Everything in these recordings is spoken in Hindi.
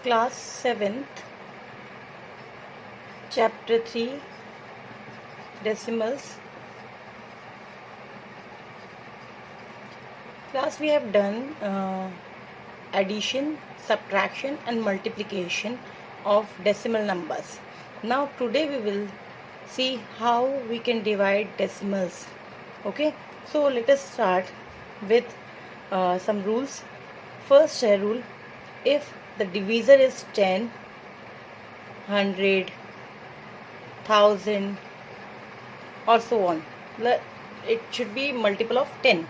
Class 7th, Chapter 3, Decimals. Class we have done addition, subtraction and multiplication of decimal numbers. Now today we will see how we can divide decimals. Okay, so let us start with some rules. First rule, if the divisor is 10, 100, 1000 or so on, it should be multiple of 10.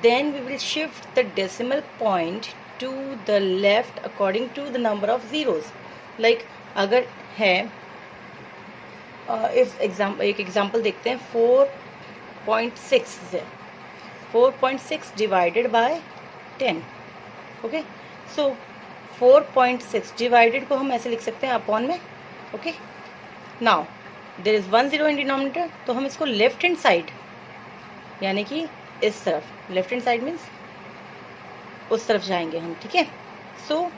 Then we will shift the decimal point to the left according to the number of zeros. Like अगर है if एक एग्जाम्पल देखते हैं 4.6 है, 4.6 divided by 10. Okay, so 4.6 divided को हम ऐसे लिख सकते हैं अपॉन में. Okay, now there is 1 0 in denominator, तो हम इसको लेफ्ट हैंड साइड यानी कि इस तरफ, लेफ्ट हैंड साइड मीन्स उस तरफ जाएंगे हम. ठीक है, सो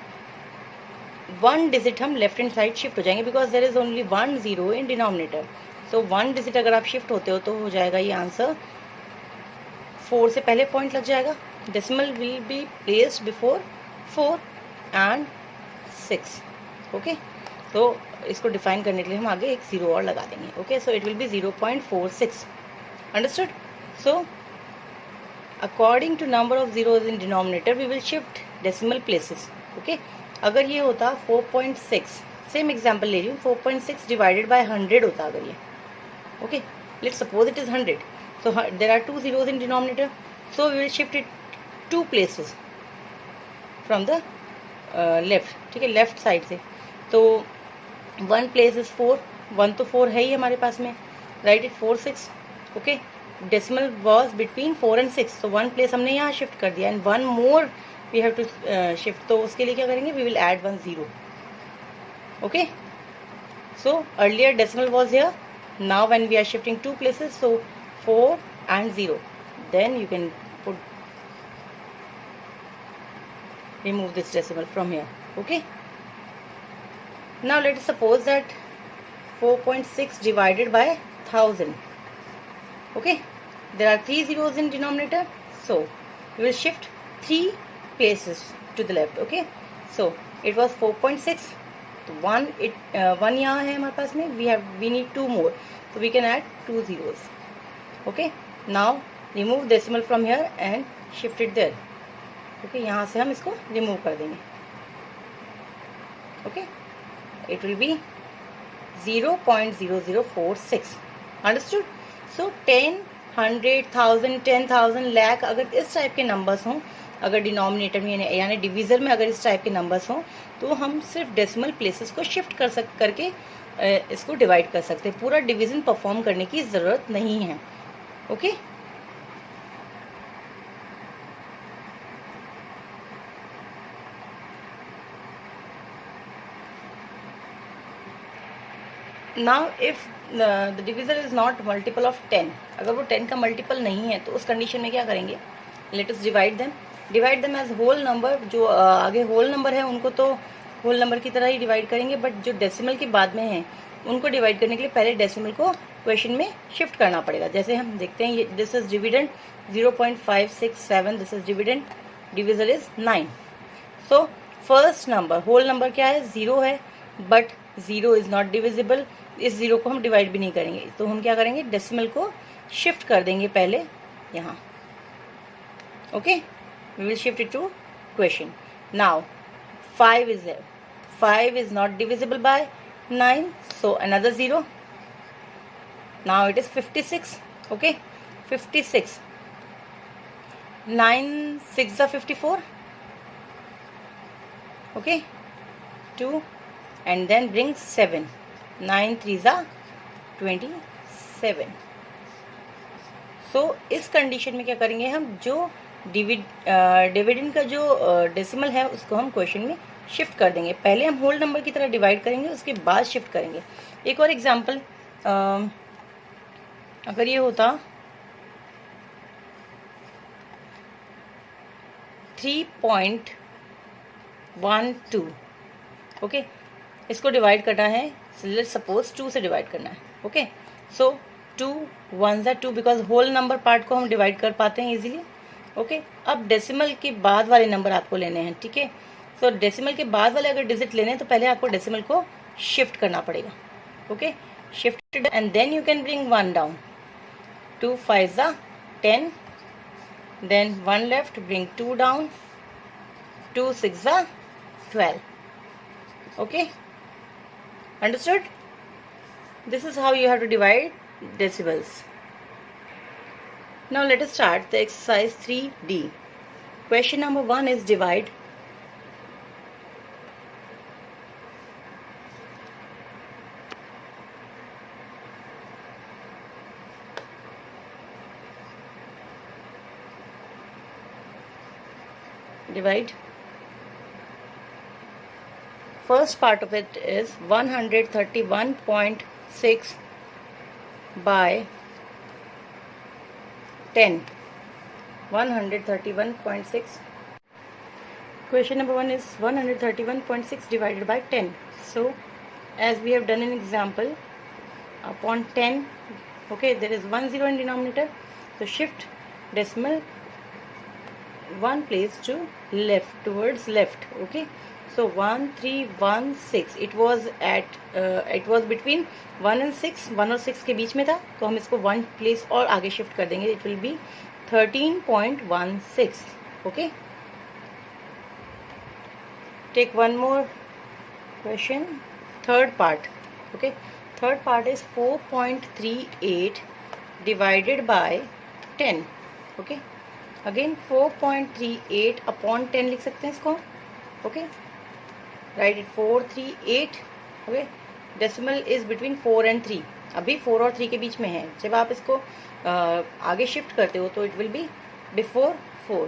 1 डिजिट हम लेफ्ट हैंड साइड शिफ्ट हो जाएंगे because there is only 1 0 in denominator. So 1 digit अगर आप शिफ्ट होते हो तो हो जाएगा ये आंसर 4 से पहले पॉइंट लग जाएगा. Decimal will be placed before 4 and 6. Okay, तो इसको डिफाइन करने के लिए हम आगे एक जीरो और लगा देंगे. Okay, so it will B 0.46. Understood? So according to number of zeros in denominator we will shift decimal places. Okay, अगर ये होता 4.6, सेम एग्जाम्पल ले रही हूँ, 4.6 डिवाइडेड बाय 100 होता अगर ये. Okay, let's suppose it is 100, so there are 2 zeros in denominator, so we will shift it 2 places from the left. ठीक है, लेफ्ट साइड से. तो 1 place is 4, 1 तो 4 है ही हमारे पास में, right it 4 6. Okay, decimal was between 4 and 6, तो 1 प्लेस हमने यहाँ शिफ्ट कर दिया and 1 more we have to shift. तो उसके लिए क्या करेंगे, we will add 1 0. Okay, so earlier decimal was here, now when we are shifting 2 places, so 4 and 0, then you can put remove this decimal from here. Okay, now let us suppose that 4.6 divided by 1000. Okay, there are 3 zeros in denominator, so we will shift 3 places to the left. Okay, so it was 4.6, तो 1 यहाँ है हमारे पास में, we need 2 more, so we can add 2 zeros. Okay, now remove decimal from here and shift it there. Okay, यहाँ से हम इसको रिमूव कर देंगे. Okay, it will be 0.0046. Understood? So 10, 100, 1000, 10,000, lakh अगर इस टाइप के नंबर्स हों, अगर डिनोमिनेटर में यानी डिविजर में अगर इस टाइप के नंबर्स हों, तो हम सिर्फ डेसिमल प्लेसेस को शिफ्ट करके इसको डिवाइड कर सकते हैं. पूरा डिवीजन परफॉर्म करने की ज़रूरत नहीं है. Okay, now if the divisor is not multiple of 10, अगर वो 10 का मल्टीपल नहीं है तो उस कंडीशन में क्या करेंगे, let us divide them as whole number. जो आगे होल नंबर है उनको तो होल नंबर की तरह ही डिवाइड करेंगे, बट जो डेसिमल के बाद में है उनको डिवाइड करने के लिए पहले डेसिमल को क्वेश्चन में शिफ्ट करना पड़ेगा. जैसे हम देखते हैं, ये this is dividend 0.567, this is dividend, divisor is 9. So first number, whole number क्या है, 0 है, बट 0 इज नॉट डिविजिबल. इस 0 को हम डिवाइड भी नहीं करेंगे, तो हम क्या करेंगे, डेसिमल को शिफ्ट कर देंगे पहले यहाँ. Okay, we will shift it to question. Now 5 is there, 5 is not divisible by 9, so another 0. Now it is 56. Okay, 56, 9 6 are 54. Okay, 2 and then bring 7, 9 3s are 27. So इस कंडीशन में क्या करेंगे हम, जो डिविडेंड का जो डेसिमल है उसको हम क्वेश्चन में शिफ्ट कर देंगे. पहले हम होल नंबर की तरह डिवाइड करेंगे, उसके बाद शिफ्ट करेंगे. एक और एग्जांपल, अगर ये होता 3.12, ओके इसको डिवाइड करना है, लेट्स सपोज 2 से डिवाइड करना है. ओके सो 2 1 ज़ा 2 बिकॉज होल नंबर पार्ट को हम डिवाइड कर पाते हैं इजीली. ओके अब डेसिमल के बाद वाले नंबर आपको लेने हैं. ठीक है सो डेसिमल के बाद वाले अगर डिजिट लेने हैं तो पहले आपको डेसिमल को शिफ्ट करना पड़ेगा. Okay shifted and then you can bring 1 down. 2 5 ज़ा 10, then 1 left, bring 2 down, 2 6 ज़ा 12. Okay understood? This is how you have to divide decimals. Now let us start the exercise 3D. Question number 1 is divide first part of it is 131.6 by 10. 131.6. Question number 1 is 131.6 divided by 10. So as we have done an example, upon 10, okay, there is 1 0 in denominator, so shift decimal 1 place to left, towards left. Okay so 1316, it was between 1 and 6, 1 और 6 के बीच में था, तो हम इसको 1 प्लेस और आगे शिफ्ट कर देंगे. It will be 13.16. Okay take one more question, third part. Okay third part is 4.38 divided by 10. Okay again 4.38 upon 10 लिख सकते हैं इसको. Okay write it 438. Okay decimal is between 4 and 3. अभी 4 और 3 के बीच में है. जब आप इसको आगे शिफ्ट करते हो तो it will B before 4.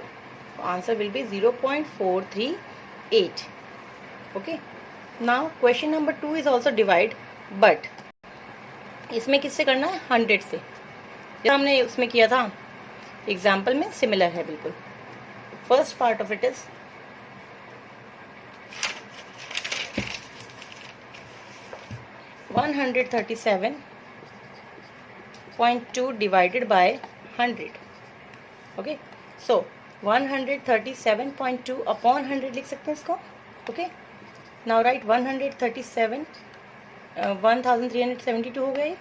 Answer will be 0.438. Okay now question number 2 is also divide, but इसमें किससे करना है? 100 से. जब हमने उसमें किया था एग्जाम्पल में सिमिलर है बिल्कुल. First part of it is 137.2 divided by 100. Okay so 137.2 upon 100 लिख सकते हैं इसको. Okay now write 137 1372 हो गए.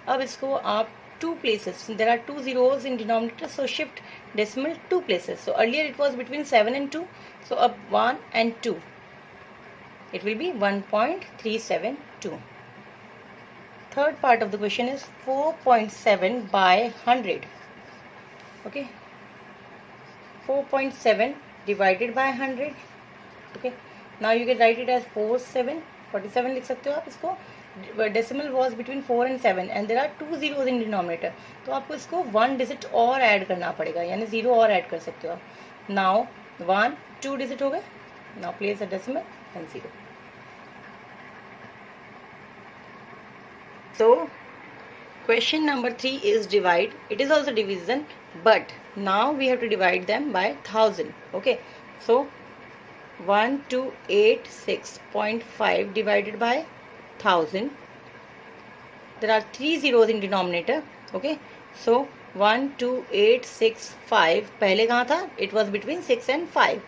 अब इसको आप 2 places, there are 2 zeros in denominator, so shift decimal 2 places. So earlier it was between 7 and 2, so up 1 and 2, it will be 1.372. Third part of the question is 4.7 by 100. Okay 4.7 divided by 100. Okay now you can write it as 47 लिख सकते हो आप इसको. Decimal was between 4 and 7 and there are 2 zeros in denominator, तो आपको इसको 1 डिजिट और ऐड करना पड़ेगा, यानी 0 और ऐड कर सकते हो आप. नाउ 1 2 डिजिट हो गए. Now place a decimal and 0. So question number 3 is divide. It is also division, but now we have to divide them by 1000. Okay so 1286.5 divided by 1000. There are 3 zeros in denominator. Okay so 12865 पहले कहाँ था? It was between 6 and 5.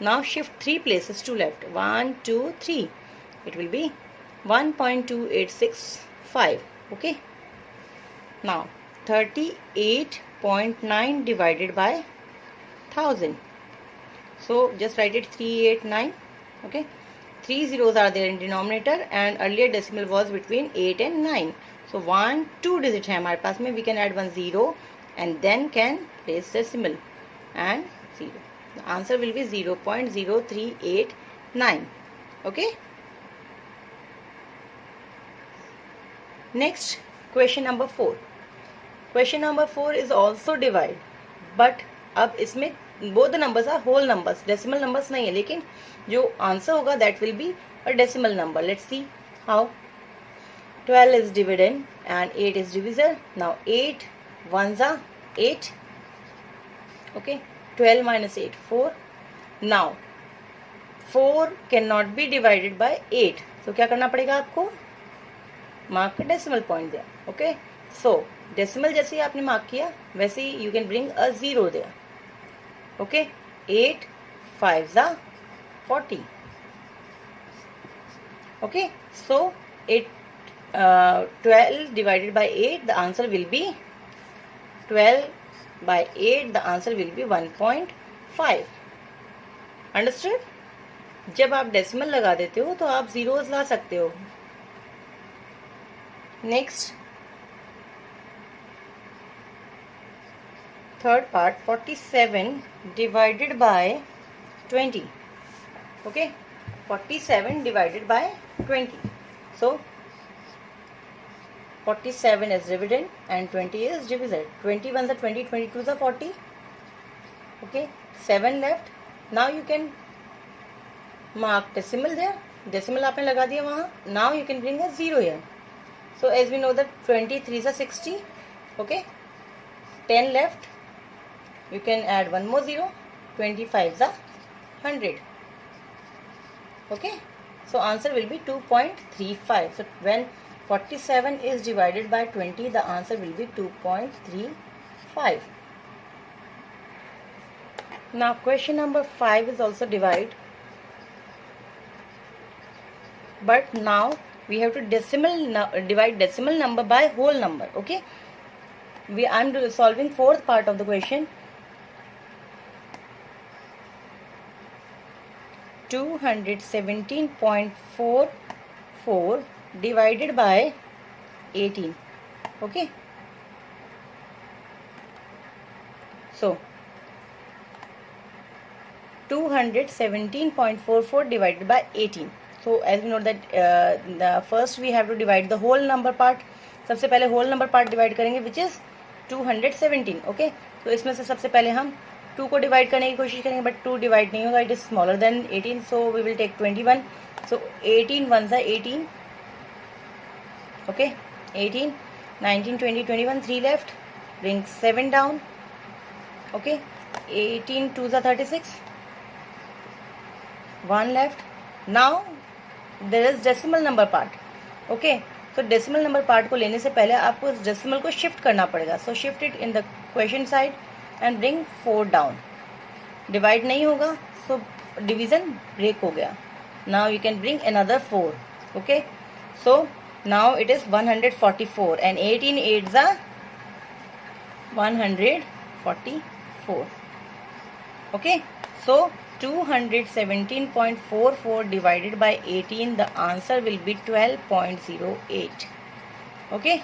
Now shift 3 places to left. 1 2 3, it will be 1.2865. Okay now 38.9 divided by 1000. So just write it 389. Okay 3 zeros are there in denominator and earlier decimal was between 8 and 9, so 1 2 digit है हमारे पास में. We can add 1 0 and then can place decimal and 0. The answer will be 0.0389. Okay next question number 4. Question number 4 is also divide, but अब इसमें both the numbers are whole numbers, decimal numbers नहीं है, लेकिन जो आंसर होगा that will be a decimal number. Let's see how. 12 is dividend and 8 is divisor. Now 8 ones are 8. Okay 12 minus 8 4. Now 4 can not be divided by 8, तो क्या करना पड़ेगा आपको, मार्क डेसिमल पॉइंट दिया. ओके, सो डेसिमल जैसे ही आपने मार्क किया वैसे ही you can bring a 0 there. Okay, 8 5 40. Okay, so 12 divided by 8, the answer will be 12 by 8, the answer will be 1.5. Understood? जब आप डेसिमल लगा देते हो तो आप जीरोस ला सकते हो. Next, third part, 47 divided by 20. Okay, 47 divided by 20. So 47 is dividend and 20 is divisor. 21 is 20, 22 is 40. Okay, 7 left. Now you can mark decimal there. Decimal आपने लगा दिया वहाँ. Now you can bring a 0 here. So as we know that 23 is 60. Okay, 10 left. You can add one more 0. 25 is 100. Okay, so answer will be 2.35. So when 47 is divided by 20, the answer will be 2.35. Now question number 5 is also divide, but now we have to divide decimal number by whole number. Okay, I'm solving fourth part of the question. 217.44 divided by 18. Okay, so 217.44 divided by 18. So as we know that the first we have to divide the whole number part. सबसे पहले whole number part divide करेंगे which is 217. Okay, तो इसमें से सबसे पहले हम 2 को डिवाइड करने की कोशिश करेंगे, बट 2 डिवाइड नहीं होगा, it is smaller than 18, so we will take 21. So 18 1s are 18. Okay, 18, 19, 20, 21, 3 left. Bring 7 down. Okay, 18 2s are 36. 1 left. Now there is decimal number part. Okay, so decimal number part को लेने से पहले आपको इस decimal को शिफ्ट करना पड़ेगा. So shift it in the question side and bring 4 down. Divide नहीं होगा, so डिवीजन ब्रेक हो गया. Now you can bring another 4. Okay, so now it is 144 and 18 8s are 144. Okay, so 217.44 divided by 18, the answer will be 12.08. Okay,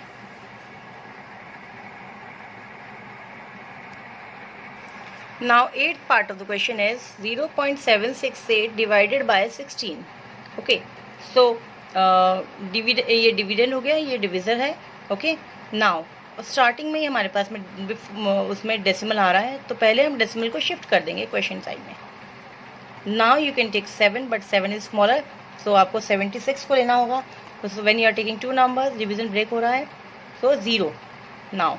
now eighth part of the question is 0.768 divided by 16. Okay, so ये डिविडेंड हो गया, ये डिविजर है. ओके, नाउ स्टार्टिंग में ही हमारे पास में उसमें डेसिमल आ रहा है, तो पहले हम डेसिमल को शिफ्ट कर देंगे क्वेश्चन साइड में. Now you can take 7, but 7 is smaller, so आपको 76 को लेना होगा. तो when you are taking 2 numbers, division break हो रहा है, सो 0. नाउ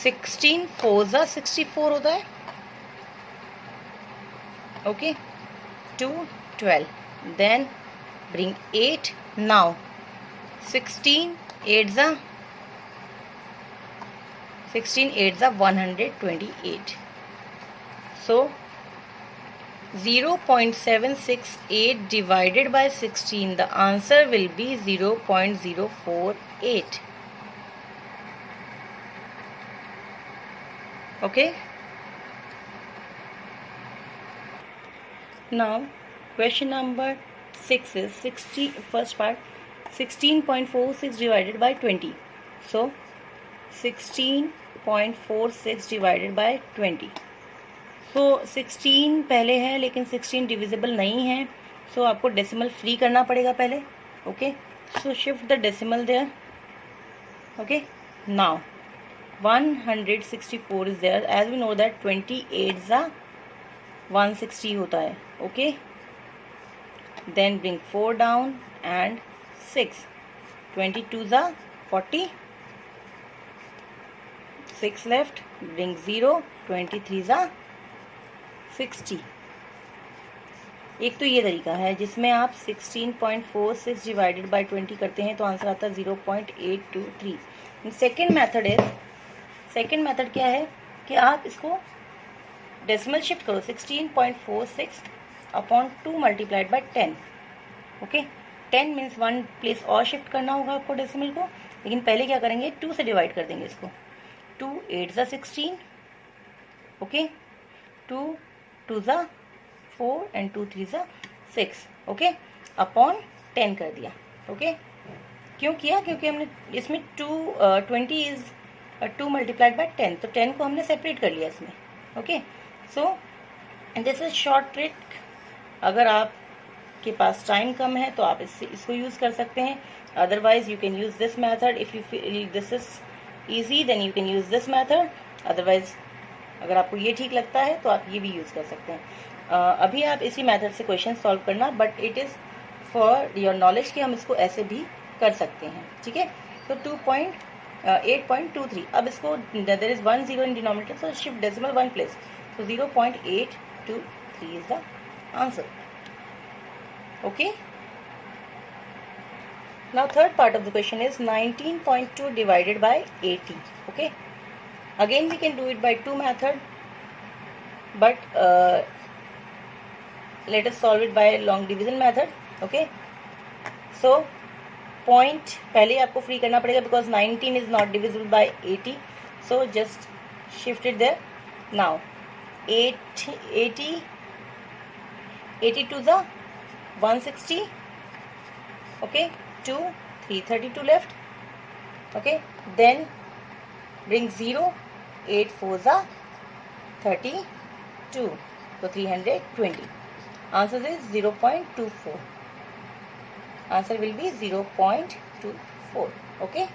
16 4s are 64 होता है. Okay, 2 12, then bring 8. Now 16 8s are 128. So 0.768 divided by 16, the answer will be 0.048. Okay, now question number 6 is first part, 16.46 divided by 20. So 16.46 divided by 20. So 16 पहले है लेकिन 16 डिविजिबल नहीं है, सो आपको डेसिमल फ्री करना पड़ेगा पहले. Okay, so shift the decimal there. Okay, now 164 is there. As we know that 28s are 160 होता है. Okay, then bring 4 down and 6. 22s are 40. 6 left. Bring 0. 23s are 60. एक तो ये तरीका है जिसमें आप 16.46 डिवाइडेड बाय 20 करते हैं तो आंसर आता है 0.823। सेकेंड मेथड क्या है कि आप इसको डेसिमल शिफ्ट करो, 16.46 upon 2 multiplied by 10। Okay, 10 means 1 place और शिफ्ट करना होगा आपको डेसिमल को, लेकिन पहले क्या करेंगे 2 से डिवाइड कर देंगे इसको। 2 8 ज़ा 16, ओके, 2 2 ज़ा 4 एंड 2 3 ज़ा 6, ओके, अपॉन 10 कर दिया। ओके, क्यों किया? क्योंकि हमने इसमें 20 इज 2 मल्टीप्लाइड बाय 10, तो 10 को हमने सेपरेट कर लिया इसमें। Okay, so this is short trick. अगर आपके पास टाइम कम है तो आप इसको यूज़ कर सकते हैं, otherwise you can use this method. If you feel this is easy then you can use this method, otherwise अगर आपको ये ठीक लगता है तो आप ये भी यूज़ कर सकते हैं। अभी आप इसी मेथड से क्वेश्चन सॉल्व करना, but it is for your knowledge कि हम इसको ऐसे भी कर सकते हैं। ठीक है, तो 8.23, अब इसको there is 1 0 in denominator, so shift decimal 1 place, so 0.823 is the answer. Okay, now third part of the question is 19.2 divided by 80. Okay, again we can do it by two method, but let us solve it by long division method. Okay, so point पहले आपको फ्री करना पड़ेगा because 19 is not divisible by 80, so just shift it there. Now 82 ज़ा 160, okay, 2 332 left, okay, then bring 0, 8 4 ज़ा 32, तो 320, answer is 0.24, answer will be 0.24. Okay.